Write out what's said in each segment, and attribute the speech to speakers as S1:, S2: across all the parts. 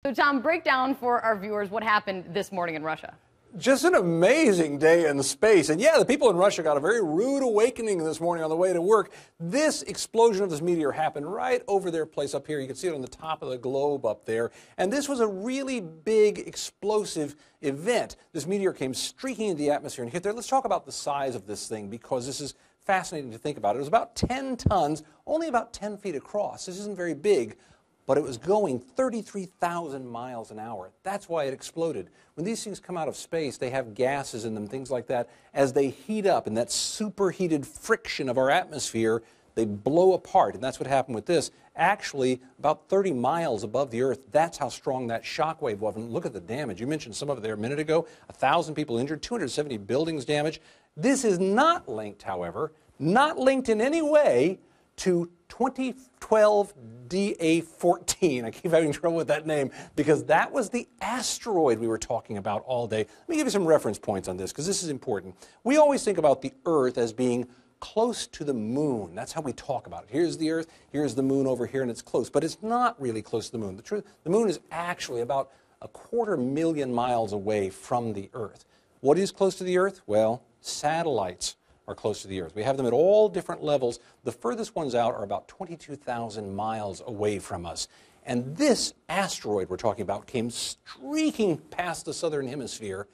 S1: So, Tom, break down for our viewers what happened this morning in Russia.
S2: Just an amazing day in space. And yeah, the people in Russia got a very rude awakening this morning on the way to work. This explosion of this meteor happened right over their place up here. You can see it on the top of the globe up there. And this was a really big, explosive event. This meteor came streaking into the atmosphere and hit there. Let's talk about the size of this thing, because this is fascinating to think about. It was about 10 tons, only about 10 feet across. This isn't very big. But it was going 33,000 miles an hour. That's why it exploded. When these things come out of space, they have gases in them, things like that. As they heat up, and that superheated friction of our atmosphere, they blow apart. And that's what happened with this. Actually, about 30 miles above the Earth, that's how strong that shock wave was. And look at the damage. You mentioned some of it there a minute ago. 1,000 people injured, 270 buildings damaged. This is not linked, however, not linked in any way to 2012 DA14. I keep having trouble with that name because that was the asteroid we were talking about all day. Let me give you some reference points on this because this is important. We always think about the Earth as being close to the moon. That's how we talk about it. Here's the Earth, here's the moon over here, and it's close. But it's not really close to the moon. The moon is actually about 250,000 miles away from the Earth. What is close to the Earth? Well, satellites are close to the Earth. We have them at all different levels. The furthest ones out are about 22,000 miles away from us. And this asteroid we're talking about came streaking past the southern hemisphere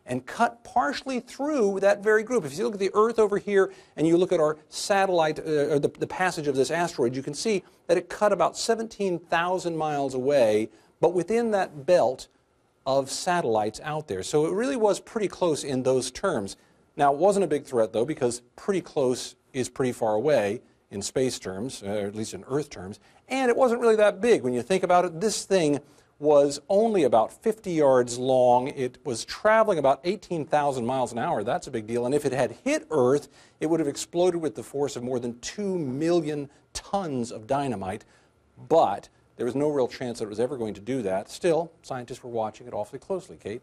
S2: and cut partially through that very group. If you look at the Earth over here and you look at our satellite, or the passage of this asteroid, you can see that it cut about 17,000 miles away, but within that belt of satellites out there. So it really was pretty close in those terms. Now, it wasn't a big threat, though, because pretty close is pretty far away in space terms, or at least in Earth terms, and it wasn't really that big. When you think about it, this thing was only about 50 yards long. It was traveling about 18,000 miles an hour. That's a big deal. And if it had hit Earth, it would have exploded with the force of more than 2 million tons of dynamite. But there was no real chance that it was ever going to do that. Still, scientists were watching it awfully closely, Kate.